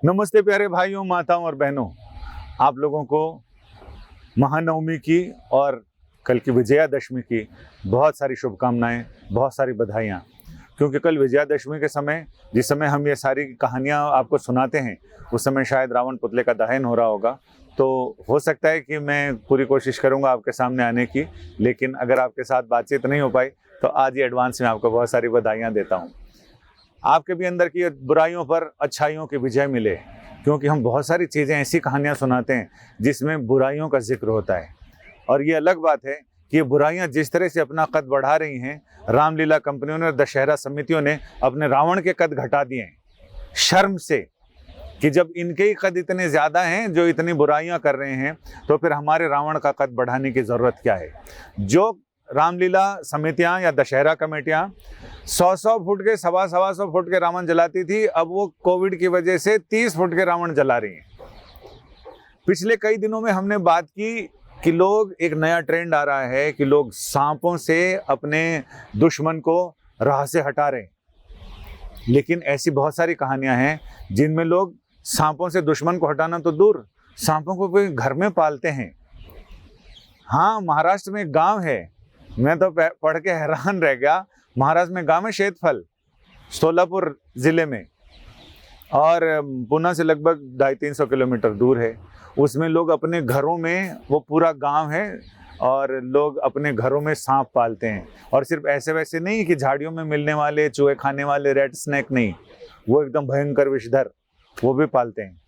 नमस्ते प्यारे भाइयों, माताओं और बहनों। आप लोगों को महानवमी की और कल की विजयादशमी की बहुत सारी शुभकामनाएं, बहुत सारी बधाइयाँ। क्योंकि कल विजयादशमी के समय, जिस समय हम ये सारी कहानियाँ आपको सुनाते हैं, उस समय शायद रावण पुतले का दहन हो रहा होगा। तो हो सकता है कि मैं पूरी कोशिश करूँगा आपके सामने आने की, लेकिन अगर आपके साथ बातचीत नहीं हो पाई तो आज ही एडवांस में आपको बहुत सारी बधाइयाँ देता हूँ। आपके भी अंदर की बुराइयों पर अच्छाइयों की विजय मिले, क्योंकि हम बहुत सारी चीज़ें, ऐसी कहानियाँ सुनाते हैं जिसमें बुराइयों का जिक्र होता है। और ये अलग बात है कि ये बुराइयाँ जिस तरह से अपना कद बढ़ा रही हैं, रामलीला कंपनियों ने, दशहरा समितियों ने अपने रावण के कद घटा दिए हैं शर्म से, कि जब इनके ही कद इतने ज़्यादा हैं जो इतनी बुराइयाँ कर रहे हैं, तो फिर हमारे रावण का कद बढ़ाने की ज़रूरत क्या है। जो रामलीला समितियाँ या दशहरा कमेटियाँ 100-100 फुट के, 125-125 फुट के रावण जलाती थी, अब वो कोविड की वजह से 30 फुट के रावण जला रही हैं। पिछले कई दिनों में हमने बात की कि लोग, एक नया ट्रेंड आ रहा है कि लोग सांपों से अपने दुश्मन को राह से हटा रहे हैं। लेकिन ऐसी बहुत सारी कहानियां हैं जिनमें लोग सांपों से दुश्मन को हटाना तो दूर, सांपों को कोई घर में पालते हैं। हाँ, महाराष्ट्र में एक गांव है, मैं तो पढ़ के हैरान रह गया। महाराष्ट्र में गांव है शेतफल, सोलापुर जिले में, और पुणे से लगभग 250-300 किलोमीटर दूर है। उसमें लोग अपने घरों में, वो पूरा गांव है, और लोग अपने घरों में सांप पालते हैं। और सिर्फ ऐसे वैसे नहीं कि झाड़ियों में मिलने वाले, चूहे खाने वाले रेड स्नेक नहीं, वो एकदम भयंकर विषधर, वो भी पालते हैं।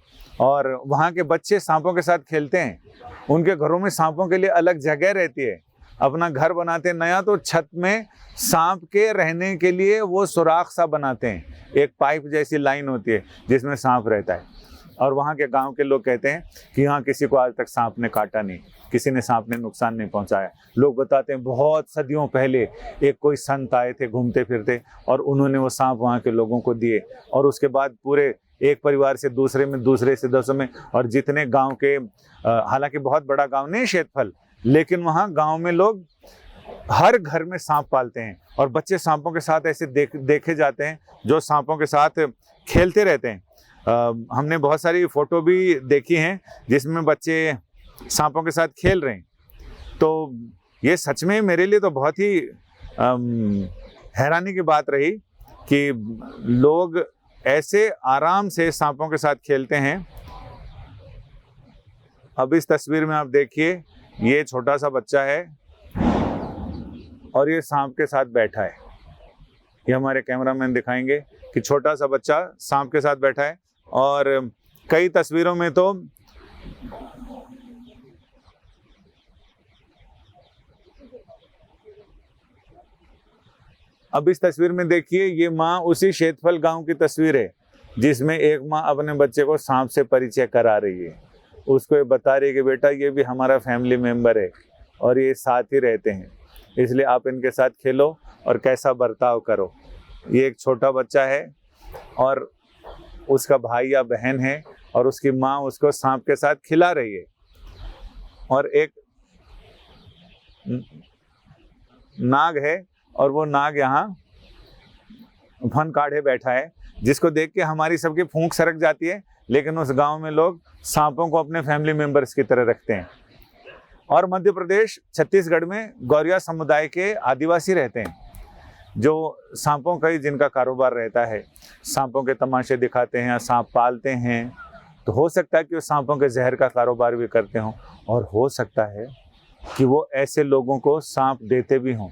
और वहाँ के बच्चे सांपों के साथ खेलते हैं। उनके घरों में सांपों के लिए अलग जगह रहती है। अपना घर बनाते नया, तो छत में सांप के रहने के लिए वो सुराख सा बनाते हैं, एक पाइप जैसी लाइन होती है जिसमें सांप रहता है। और वहाँ के गांव के लोग कहते हैं कि यहाँ किसी को आज तक सांप ने काटा नहीं, किसी ने सांप ने नुकसान नहीं पहुँचाया। लोग बताते हैं बहुत सदियों पहले एक कोई संत आए थे घूमते फिरते, और उन्होंने वो सांप वहाँ के लोगों को दिए, और उसके बाद पूरे एक परिवार से दूसरे में, दूसरे से दूसरे में, और जितने गांव के, हालांकि बहुत बड़ा गांव नहीं शेतफल, लेकिन वहाँ गांव में लोग हर घर में सांप पालते हैं। और बच्चे सांपों के साथ ऐसे देखे जाते हैं जो सांपों के साथ खेलते रहते हैं। हमने बहुत सारी फोटो भी देखी हैं जिसमें बच्चे सांपों के साथ खेल रहे हैं। तो ये सच में मेरे लिए तो बहुत ही हैरानी की बात रही कि लोग ऐसे आराम से सांपों के साथ खेलते हैं। अब इस तस्वीर में आप देखिए, ये छोटा सा बच्चा है और ये सांप के साथ बैठा है। ये हमारे कैमरामैन दिखाएंगे कि छोटा सा बच्चा सांप के साथ बैठा है। और कई तस्वीरों में तो अब इस तस्वीर में देखिए, ये माँ उसी शेतफल गांव की तस्वीर है जिसमें एक माँ अपने बच्चे को सांप से परिचय करा रही है। उसको ये बता रही है कि बेटा, ये भी हमारा फैमिली मेंबर है और ये साथ ही रहते हैं, इसलिए आप इनके साथ खेलो और कैसा बर्ताव करो। ये एक छोटा बच्चा है और उसका भाई या बहन है, और उसकी माँ उसको सांप के साथ खिला रही है। और एक नाग है, और वो नाग यहाँ फन काढ़े बैठा है, जिसको देख के हमारी सबकी फूंक सरक जाती है। लेकिन उस गांव में लोग सांपों को अपने फैमिली मेंबर्स की तरह रखते हैं। और मध्य प्रदेश, छत्तीसगढ़ में गौरिया समुदाय के आदिवासी रहते हैं, जो सांपों का ही जिनका कारोबार रहता है। सांपों के तमाशे दिखाते हैं, सांप पालते हैं। तो हो सकता है कि वो सांपों के जहर का कारोबार भी करते हों, और हो सकता है कि वो ऐसे लोगों को सांप देते भी हों,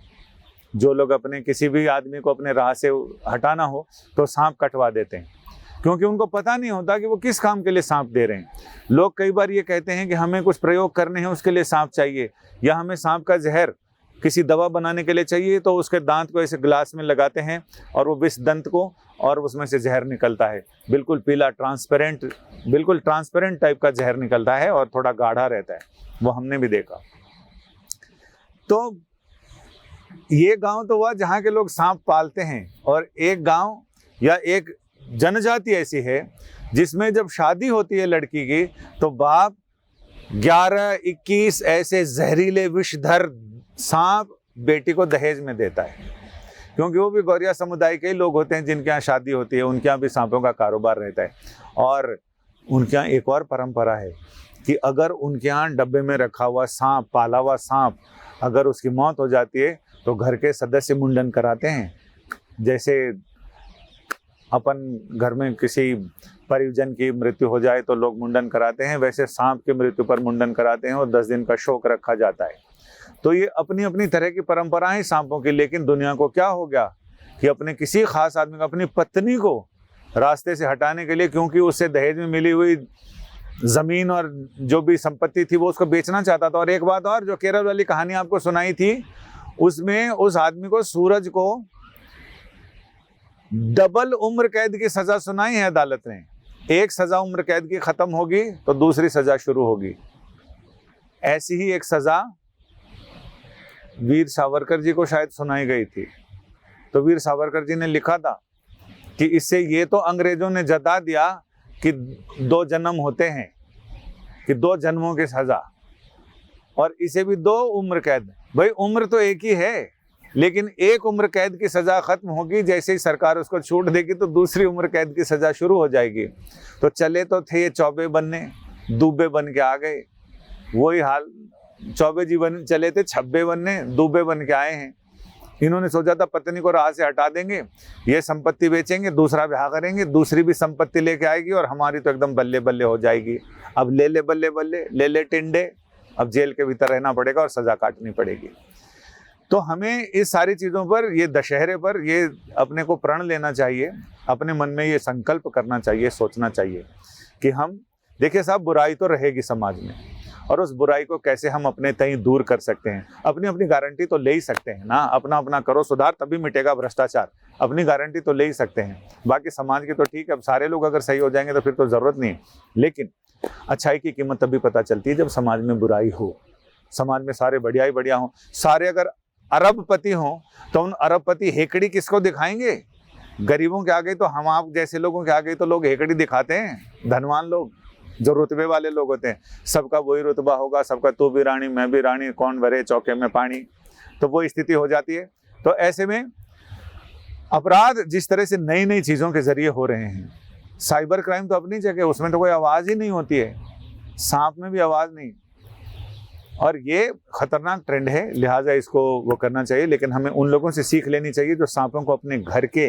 जो लोग अपने किसी भी आदमी को अपने राह से हटाना हो तो सांप कटवा देते हैं, क्योंकि उनको पता नहीं होता कि वो किस काम के लिए सांप दे रहे हैं। लोग कई बार ये कहते हैं कि हमें कुछ प्रयोग करने हैं, उसके लिए सांप चाहिए, या हमें सांप का जहर किसी दवा बनाने के लिए चाहिए, तो उसके दांत को ऐसे ग्लास में लगाते हैं और वो विष दंत को, और उसमें से जहर निकलता है, बिल्कुल पीला, ट्रांसपेरेंट, बिल्कुल ट्रांसपेरेंट टाइप का जहर निकलता है, और थोड़ा गाढ़ा रहता है। वो हमने भी देखा। तो ये गांव तो हुआ जहाँ के लोग सांप पालते हैं। और एक गांव या एक जनजाति ऐसी है जिसमें जब शादी होती है लड़की की, तो बाप 11-21 ऐसे जहरीले विषधर सांप बेटी को दहेज में देता है, क्योंकि वो भी गौरिया समुदाय के ही लोग होते हैं जिनके यहाँ शादी होती है, उनके यहाँ भी सांपों का कारोबार रहता है। और उनके यहाँ एक और परंपरा है कि अगर उनके यहाँ डब्बे में रखा हुआ सांप, पाला हुआ सांप, अगर उसकी मौत हो जाती है तो घर के सदस्य मुंडन कराते हैं। जैसे अपन घर में किसी परिजन की मृत्यु हो जाए तो लोग मुंडन कराते हैं, वैसे सांप की मृत्यु पर मुंडन कराते हैं और 10 दिन का शोक रखा जाता है। तो ये अपनी अपनी तरह की परंपराएं सांपों की। लेकिन दुनिया को क्या हो गया कि अपने किसी खास आदमी को, अपनी पत्नी को रास्ते से हटाने के लिए, क्योंकि उससे दहेज में मिली हुई जमीन और जो भी संपत्ति थी वो उसको बेचना चाहता था। और एक बात और, जो केरल वाली कहानी आपको सुनाई थी, उसमें उस आदमी को, सूरज को, डबल उम्र कैद की सजा सुनाई है अदालत ने। एक सजा उम्र कैद की खत्म होगी तो दूसरी सजा शुरू होगी। ऐसी ही एक सजा वीर सावरकर जी को शायद सुनाई गई थी। तो वीर सावरकर जी ने लिखा था कि इससे ये तो अंग्रेजों ने जता दिया कि 2 जन्म होते हैं, कि 2 जन्मों की सजा, और इसे भी 2 उम्र कैद। भाई उम्र तो एक ही है, लेकिन एक उम्र कैद की सजा खत्म होगी, जैसे ही सरकार उसको छूट देगी तो दूसरी उम्र कैद की सजा शुरू हो जाएगी। तो चले तो थे ये चौबे बनने, दूबे बन के आ गए। वही हाल, चौबे जी बन चले थे, छब्बे बनने, दूबे बन के आए हैं। इन्होंने सोचा था पत्नी को राह से हटा देंगे, ये संपत्ति बेचेंगे, दूसरा ब्याह करेंगे, दूसरी भी संपत्ति लेके आएगी और हमारी तो एकदम बल्ले बल्ले हो जाएगी। अब ले ले बल्ले बल्ले, ले ले टिंडे, अब जेल के भीतर रहना पड़ेगा और सजा काटनी पड़ेगी। तो हमें इस सारी चीज़ों पर, ये दशहरे पर, ये अपने को प्रण लेना चाहिए, अपने मन में ये संकल्प करना चाहिए, सोचना चाहिए कि हम, देखिए साहब, बुराई तो रहेगी समाज में, और उस बुराई को कैसे हम अपने तई दूर कर सकते हैं। अपनी अपनी गारंटी तो ले ही सकते हैं ना, अपना अपना करो सुधार, तभी मिटेगा भ्रष्टाचार। अपनी गारंटी तो ले ही सकते हैं, बाकी समाज की तो ठीक है, अब सारे लोग अगर सही हो जाएंगे तो फिर तो ज़रूरत नहीं। लेकिन अच्छाई की कीमत तभी पता चलती है जब समाज में बुराई हो, समाज में सारे बढ़िया ही बढ़िया हों। सारे अगर अरबपति हों तो उन अरबपति हेकड़ी किसको दिखाएंगे? गरीबों के आगे तो, हम आप जैसे लोगों के आगे तो लोग हेकड़ी दिखाते हैं। धनवान लोग, जो रुतबे वाले लोग होते हैं, सबका वही रुतबा होगा, सबका तू भी रानी मैं भी रानी, कौन भरे चौके में पानी, तो वो स्थिति हो जाती है। तो ऐसे में अपराध जिस तरह से नई नई चीज़ों के जरिए हो रहे हैं, साइबर क्राइम तो अपनी जगह, उसमें तो कोई आवाज़ ही नहीं होती है, सांप में भी आवाज़ नहीं, और ये खतरनाक ट्रेंड है, लिहाजा इसको वो करना चाहिए। लेकिन हमें उन लोगों से सीख लेनी चाहिए जो सांपों को अपने घर के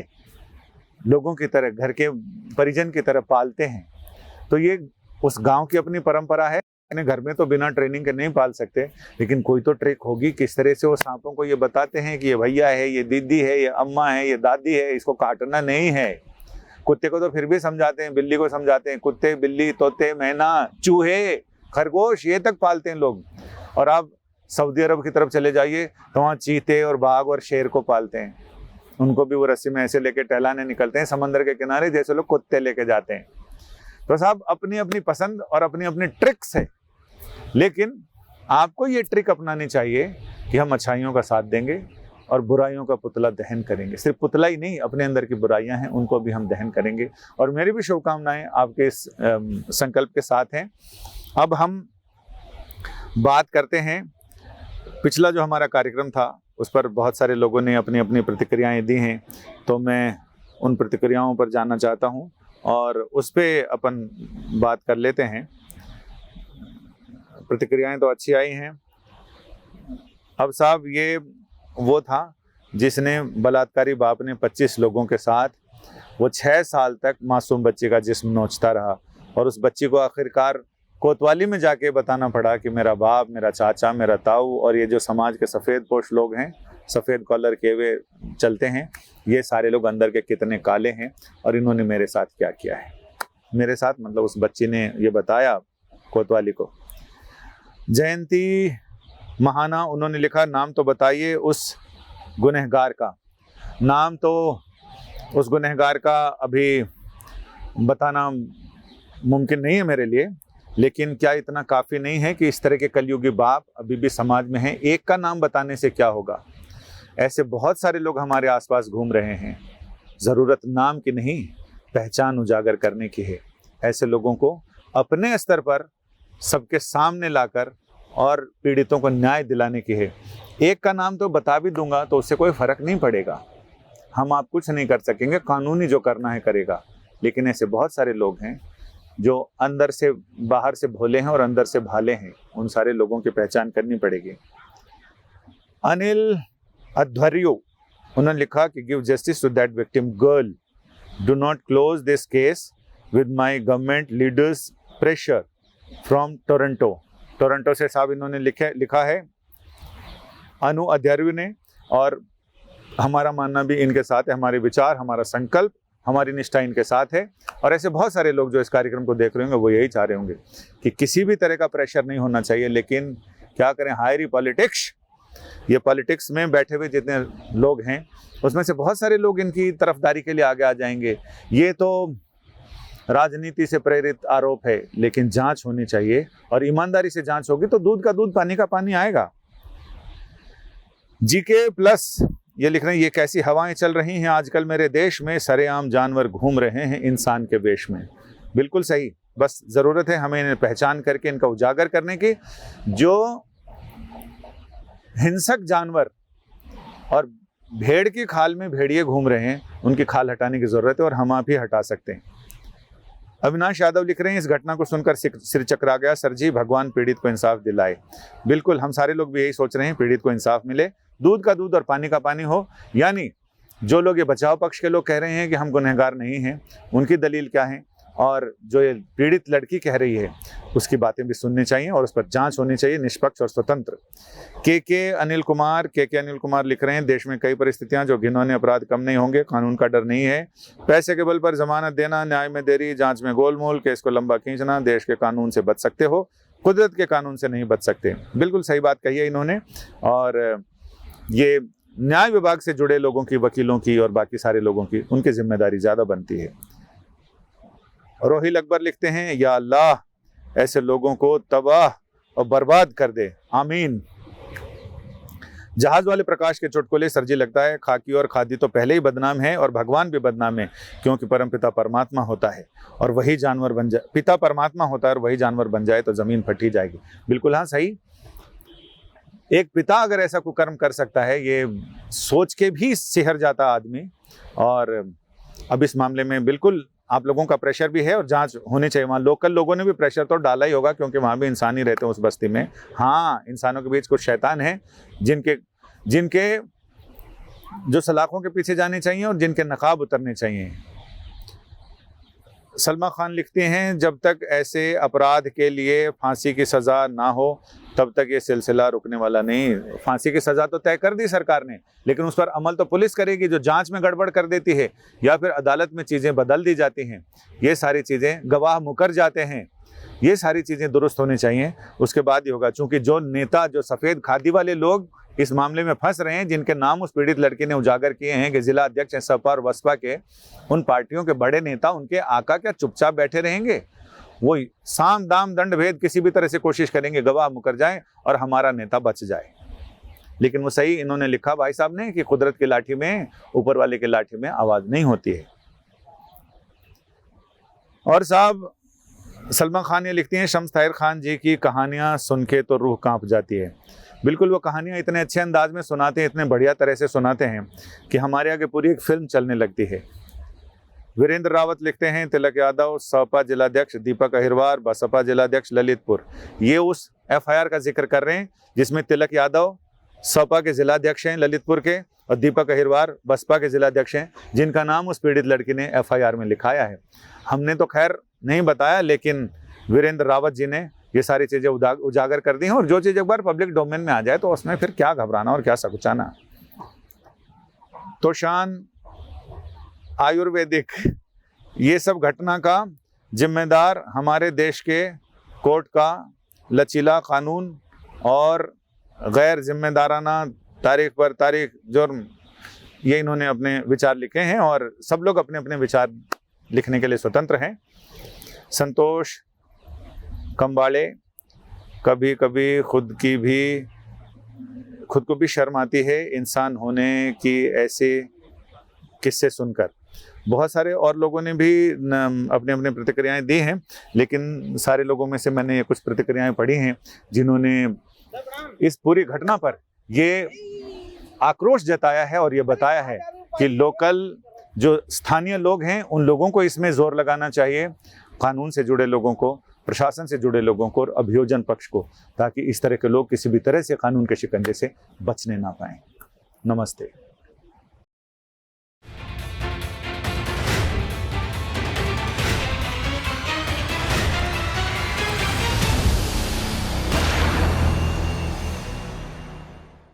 लोगों की तरह, घर के परिजन की तरह पालते हैं। तो ये उस गांव की अपनी परंपरा है। अपने घर में तो बिना ट्रेनिंग के नहीं पाल सकते, लेकिन कोई तो ट्रिक होगी किस तरह से वो सांपों को ये बताते हैं कि ये भैया है, ये दीदी है, ये अम्मा है, ये दादी है, इसको काटना नहीं है। कुत्ते को तो फिर भी समझाते हैं, बिल्ली को समझाते हैं, कुत्ते, बिल्ली, तोते, मैना, चूहे, खरगोश, ये तक पालते हैं लोग। और आप सऊदी अरब की तरफ चले जाइए तो वहाँ चीते और बाघ और शेर को पालते हैं। उनको भी वो रस्सी में ऐसे लेके टहलाने निकलते हैं समंदर के किनारे, जैसे लोग कुत्ते लेके जाते हैं। तो साहब अपनी अपनी पसंद और अपनी अपनी ट्रिक्स है, लेकिन आपको ये ट्रिक अपनानी चाहिए कि हम अच्छाइयों का साथ देंगे और बुराइयों का पुतला दहन करेंगे। सिर्फ पुतला ही नहीं, अपने अंदर की बुराइयां हैं उनको भी हम दहन करेंगे। और मेरी भी शुभकामनाएं आपके इस संकल्प के साथ हैं। अब हम बात करते हैं, पिछला जो हमारा कार्यक्रम था उस पर बहुत सारे लोगों ने अपनी अपनी प्रतिक्रियाएं दी हैं, तो मैं उन प्रतिक्रियाओं पर जानना चाहता हूं और उस पर अपन बात कर लेते हैं। प्रतिक्रियाएं तो अच्छी आई हैं। अब साहब ये वो था जिसने, बलात्कारी बाप ने 25 लोगों के साथ वो 6 साल तक मासूम बच्चे का जिस्म नोचता रहा, और उस बच्ची को आखिरकार कोतवाली में जाके बताना पड़ा कि मेरा बाप, मेरा चाचा, मेरा ताऊ और ये जो समाज के सफ़ेद पोश लोग हैं, सफ़ेद कॉलर के वे चलते हैं, ये सारे लोग अंदर के कितने काले हैं और इन्होंने मेरे साथ क्या किया है। मेरे साथ मतलब उस बच्ची ने ये बताया कोतवाली को। जयंती महाना, उन्होंने लिखा, नाम तो बताइए उस गुनहगार का। नाम तो उस गुनहगार का अभी बताना मुमकिन नहीं है मेरे लिए, लेकिन क्या इतना काफ़ी नहीं है कि इस तरह के कलयुगी बाप अभी भी समाज में हैं? एक का नाम बताने से क्या होगा, ऐसे बहुत सारे लोग हमारे आसपास घूम रहे हैं। ज़रूरत नाम की नहीं, पहचान उजागर करने की है। ऐसे लोगों को अपने स्तर पर सबके सामने लाकर और पीड़ितों को न्याय दिलाने की है। एक का नाम तो बता भी दूंगा तो उससे कोई फ़र्क नहीं पड़ेगा, हम आप कुछ नहीं कर सकेंगे, कानूनी जो करना है करेगा। लेकिन ऐसे बहुत सारे लोग हैं जो अंदर से बाहर से भोले हैं और अंदर से भाले हैं, उन सारे लोगों की पहचान करनी पड़ेगी। अनिल अध्वर्यु, उन्होंने लिखा कि give justice to that victim girl, do not close this case with my government leaders pressure from Toronto. Toronto से साहब इन्होंने लिखा है अनु अध्वर्यु ने, और हमारा मानना भी इनके साथ है, हमारे विचार, हमारा संकल्प, हमारी निष्ठा इनके साथ है। और ऐसे बहुत सारे लोग जो इस कार्यक्रम को देख रहे होंगे वो यही चाह रहे होंगे कि किसी भी तरह का प्रेशर नहीं होना चाहिए, लेकिन क्या करें, हायर पॉलिटिक्स, ये पॉलिटिक्स में बैठे हुए जितने लोग हैं उसमें से बहुत सारे लोग इनकी तरफदारी के लिए आगे आ जाएंगे। ये तो राजनीति से प्रेरित आरोप है, लेकिन जांच होनी चाहिए और ईमानदारी से जांच होगी तो दूध का दूध, पानी का पानी आएगा। जीके प्लस ये लिख रहे हैं, ये कैसी हवाएं चल रही हैं आजकल मेरे देश में, सरेआम जानवर घूम रहे हैं इंसान के वेश में। बिल्कुल सही, बस ज़रूरत है हमें इन्हें पहचान करके इनका उजागर करने की। जो हिंसक जानवर और भेड़ की खाल में भेड़िए घूम रहे हैं, उनकी खाल हटाने की ज़रूरत है और हम आप ही हटा सकते हैं। अविनाश यादव लिख रहे हैं, इस घटना को सुनकर सिर चकरा गया सर जी, भगवान पीड़ित को इंसाफ दिलाए। बिल्कुल, हम सारे लोग भी यही सोच रहे हैं, पीड़ित को इंसाफ मिले, दूध का दूध और पानी का पानी हो। यानी जो लोग ये बचाव पक्ष के लोग कह रहे हैं कि हम गुनहगार नहीं हैं, उनकी दलील क्या है, और जो ये पीड़ित लड़की कह रही है उसकी बातें भी सुननी चाहिए और उस पर जांच होनी चाहिए, निष्पक्ष और स्वतंत्र। के अनिल कुमार लिख रहे हैं, देश में कई परिस्थितियां जो घिनौने अपराध कम नहीं होंगे, कानून का डर नहीं है, पैसे के बल पर जमानत देना, न्याय में देरी, जांच में गोलमोल, केस को लंबा खींचना, देश के कानून से बच सकते हो, कुदरत के कानून से नहीं बच सकते। बिल्कुल सही बात कही है इन्होंने, और ये न्याय विभाग से जुड़े लोगों की, वकीलों की और बाकी सारे लोगों की, उनकी जिम्मेदारी ज़्यादा बनती है। रोहिल अकबर लिखते हैं, या अल्लाह ऐसे लोगों को तबाह और बर्बाद कर दे, आमीन। जहाज वाले प्रकाश के चुटकुले, सर जी लगता है खाकी और खादी तो पहले ही बदनाम है और भगवान भी बदनाम है, क्योंकि परमपिता परमात्मा होता है और वही जानवर बन जाए, पिता परमात्मा होता है और वही जानवर बन जाए तो जमीन फटी जाएगी। बिल्कुल हाँ, सही। एक पिता अगर ऐसा कुकर्म कर सकता है, ये सोच के भी सिहर जाता आदमी। और अब इस मामले में बिल्कुल आप लोगों का प्रेशर भी है और जांच होनी चाहिए। वहाँ लोकल लोगों ने भी प्रेशर तो डाला ही होगा, क्योंकि वहाँ भी इंसान ही रहते हैं उस बस्ती में। हाँ, इंसानों के बीच कुछ शैतान हैं जिनके जो सलाखों के पीछे जाने चाहिए और जिनके नकाब उतरने चाहिए। सलमा खान लिखते हैं, जब तक ऐसे अपराध के लिए फांसी की सज़ा ना हो तब तक ये सिलसिला रुकने वाला नहीं। फांसी की सज़ा तो तय कर दी सरकार ने, लेकिन उस पर अमल तो पुलिस करेगी। जो जांच में गड़बड़ कर देती है या फिर अदालत में चीज़ें बदल दी जाती हैं, ये सारी चीज़ें, गवाह मुकर जाते हैं, ये सारी चीज़ें दुरुस्त होनी चाहिए, उसके बाद ही होगा। चूँकि जो नेता, जो सफ़ेद खादी वाले लोग इस मामले में फंस रहे हैं, जिनके नाम उस पीड़ित लड़की ने उजागर किए हैं कि जिला अध्यक्ष हैं सपा और बसपा के, उन पार्टियों के बड़े नेता, उनके आका क्या चुपचाप बैठे रहेंगे? वो साम दाम दंड भेद किसी भी तरह से कोशिश करेंगे गवाह मुकर जाए और हमारा नेता बच जाए। लेकिन वो सही इन्होंने लिखा भाई साहब ने कि कुदरत की लाठी में, ऊपर वाले की लाठी में आवाज नहीं होती है। और साहब सलमा खान ये लिखती हैं, शम्स ताहिर खान जी की कहानियां सुन के तो रूह कांप जाती है। बिल्कुल, वो कहानियां इतने अच्छे अंदाज में सुनाते हैं, इतने बढ़िया तरह से सुनाते हैं कि हमारे आगे पूरी एक फिल्म चलने लगती है। वीरेंद्र रावत लिखते हैं, तिलक यादव सपा जिलाध्यक्ष, दीपक अहिरवार बसपा जिलाध्यक्ष ललितपुर। ये उस एफआईआर का जिक्र कर रहे हैं जिसमें तिलक यादव सपा के जिलाध्यक्ष हैं ललितपुर के और दीपक अहिरवार बसपा के जिलाध्यक्ष हैं, जिनका नाम उस पीड़ित लड़की ने एफआईआर में लिखाया है। हमने तो खैर नहीं बताया, लेकिन वीरेंद्र रावत जी ने ये सारी चीज़ें उजागर कर दी हैं। और जो चीज़ एक बार पब्लिक डोमेन में आ जाए तो उसमें फिर क्या घबराना और क्या सकुचाना। तोशान आयुर्वेदिक, ये सब घटना का जिम्मेदार हमारे देश के कोर्ट का लचीला कानून और गैर जिम्मेदाराना तारीख पर तारीख जुर्म, ये इन्होंने अपने विचार लिखे हैं और सब लोग अपने अपने विचार लिखने के लिए स्वतंत्र हैं। संतोष कंबाड़े, कभी कभी खुद को भी शर्म आती है इंसान होने की ऐसे किस्से सुनकर। बहुत सारे और लोगों ने भी अपने अपने प्रतिक्रियाएं दी हैं, लेकिन सारे लोगों में से मैंने ये कुछ प्रतिक्रियाएं पढ़ी हैं जिन्होंने इस पूरी घटना पर ये आक्रोश जताया है और ये बताया है कि लोकल जो स्थानीय लोग हैं उन लोगों को इसमें जोर लगाना चाहिए कानून से जुड़े लोगों को, प्रशासन से जुड़े लोगों को और अभियोजन पक्ष को, ताकि इस तरह के लोग किसी भी तरह से कानून के शिकंजे से बचने ना पाएं। नमस्ते।